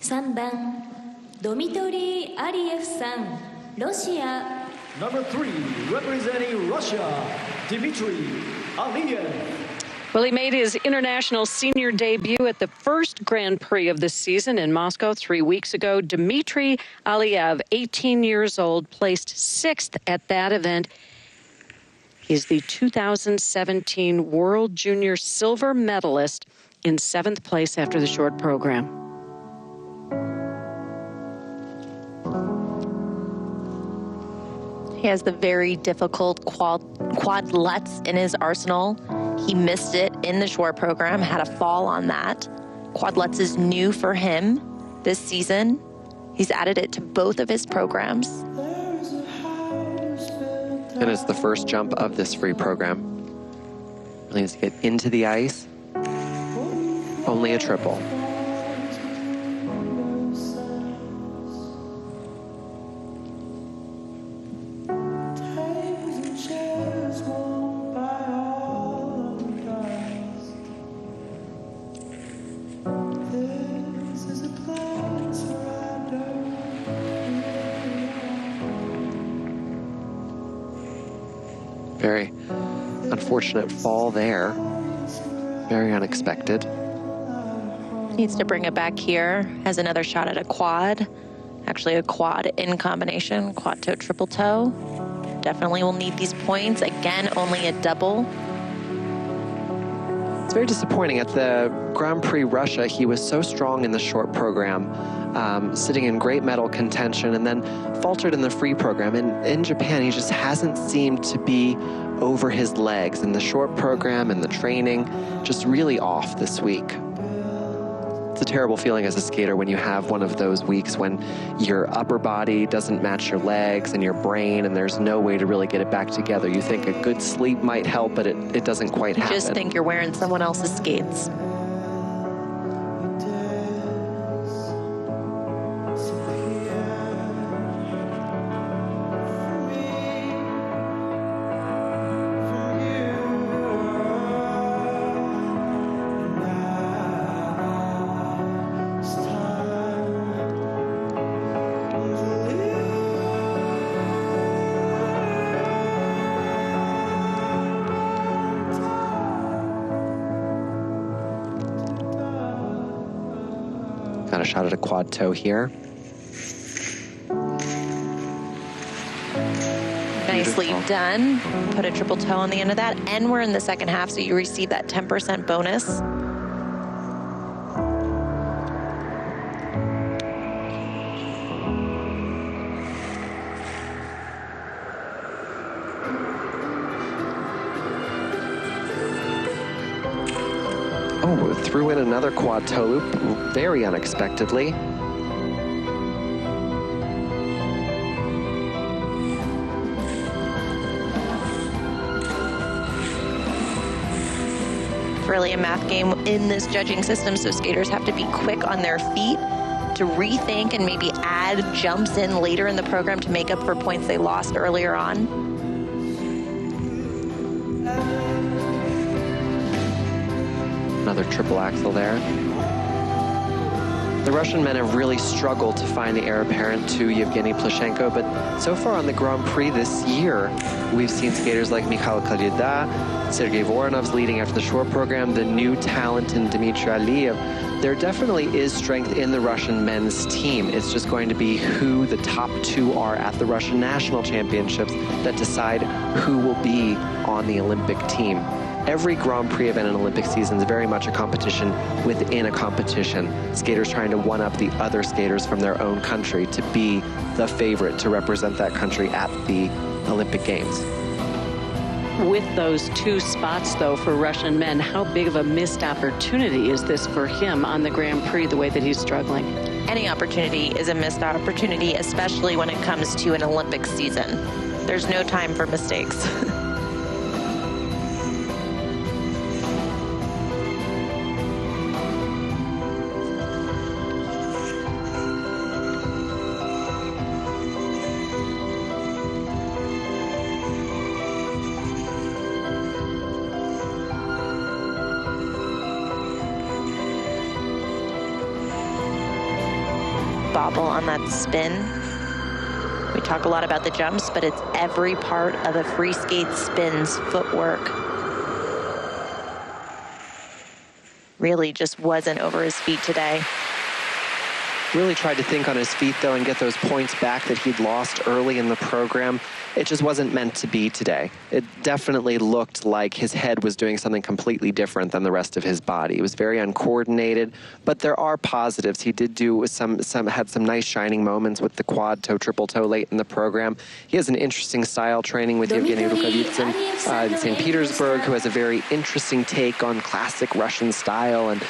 3番ドミトリー・アリエフさん、ロシア。 Number 3, representing Russia, Dmitri Aliev. Well, he made his international senior debut at the first Grand Prix of the season in Moscow 3 weeks ago. Dmitri Aliev, 18 years old, placed 6th at that event. He's the 2017 World Junior Silver medalist, in 7th place after the short program. He has the very difficult quad-lutz in his arsenal. He missed it in the short program, had a fall on that. Quad-lutz is new for him this season. He's added it to both of his programs. And it's the first jump of this free program. Really needs to get into the ice. Only a triple. Very unfortunate fall there. Very unexpected. Needs to bring it back here. Has another shot at a quad. Actually a quad in combination, quad toe, triple toe. Definitely will need these points. Again, only a double. It's very disappointing. At the Grand Prix Russia, he was so strong in the short program, sitting in great medal contention, and then faltered in the free program. And in Japan, he just hasn't seemed to be over his legs in the short program and the training, just really off this week. It's a terrible feeling as a skater when you have one of those weeks when your upper body doesn't match your legs and your brain, and there's no way to really get it back together. You think a good sleep might help, but it doesn't quite happen. Just think you're wearing someone else's skates. Got a shot at a quad toe here. Nicely done. Put a triple toe on the end of that. And we're in the second half, so you receive that 10% bonus. Oh, threw in another quad toe loop very unexpectedly. Really a math game in this judging system, so skaters have to be quick on their feet to rethink and maybe add jumps in later in the program to make up for points they lost earlier on. Another triple axel there. The Russian men have really struggled to find the heir apparent to Yevgeny Plushenko, but so far on the Grand Prix this year, we've seen skaters like Mikhail Kalyada, Sergei Voronov's leading after the short program, the new talent in Dmitri Aliev. There definitely is strength in the Russian men's team. It's just going to be who the top two are at the Russian national championships that decide who will be on the Olympic team. Every Grand Prix event in Olympic season is very much a competition within a competition. Skaters trying to one-up the other skaters from their own country to be the favorite to represent that country at the Olympic Games. With those 2 spots, though, for Russian men, how big of a missed opportunity is this for him on the Grand Prix, the way that he's struggling? Any opportunity is a missed opportunity, especially when it comes to an Olympic season. There's no time for mistakes. bobble on that spin. We talk a lot about the jumps, but it's every part of a free skate spin's footwork. Really just wasn't over his feet today. Really tried to think on his feet, though, and get those points back that he'd lost early in the program. It just wasn't meant to be today. It definitely looked like his head was doing something completely different than the rest of his body. It was very uncoordinated, but there are positives. He did do had some nice shining moments with the quad toe, triple toe late in the program. He has an interesting style training with Yevgeny Rukavitsin in St. Petersburg, who has a very interesting take on classic Russian style. And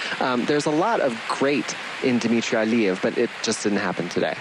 there's a lot of great in Dmitri Aliev, but it just didn't happen today.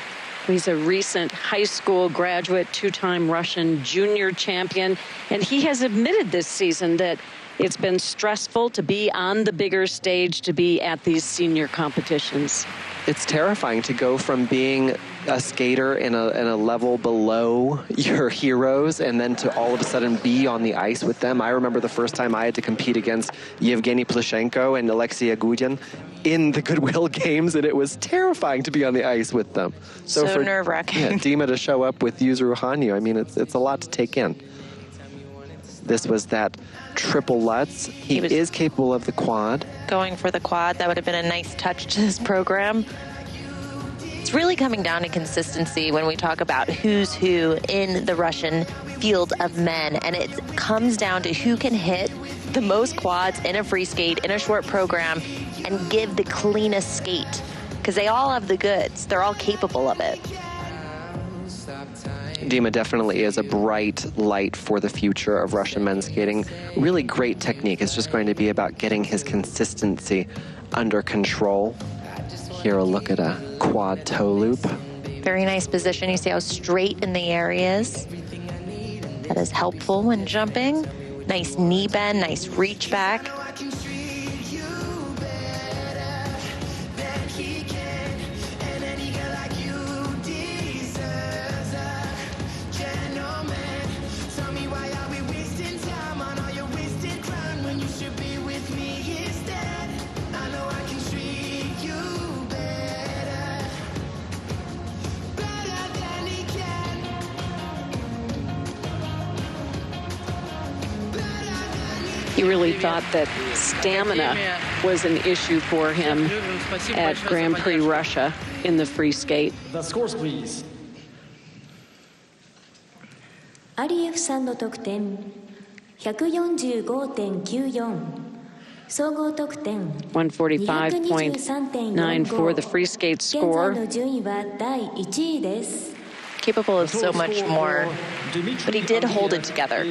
He's a recent high school graduate, two-time Russian junior champion, and he has admitted this season that it's been stressful to be on the bigger stage, to be at these senior competitions. It's terrifying to go from being a skater in a level below your heroes and then to all of a sudden be on the ice with them. I remember the first time I had to compete against Yevgeny Plushenko and Alexei Agudin in the Goodwill Games, and it was terrifying to be on the ice with them. So for nerve-wracking. Yeah, Dima to show up with Yuzuru Hanyu, I mean, it's a lot to take in. This was that triple Lutz. He is capable of the quad. Going for the quad, that would have been a nice touch to this program. It's really coming down to consistency when we talk about who's who in the Russian field of men, and it comes down to who can hit the most quads in a free skate, in a short program, and give the cleanest skate, because they all have the goods. They're all capable of it. Dima definitely is a bright light for the future of Russian men's skating. Really great technique. It's just going to be about getting his consistency under control. Here, a look at a quad toe loop. Very nice position. You see how straight in the air he is. That is helpful when jumping. Nice knee bend, nice reach back. He really thought that stamina was an issue for him at Grand Prix Russia in the free skate. The scores, please. アリエフさんの得点 145.94 総合得点 145.9 for the free skate 現在 score. の順位は第1位です Capable of so much more, but he did hold it together.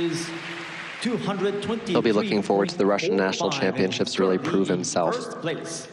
He'll be looking forward to the Russian National Championships to really prove himself. First place.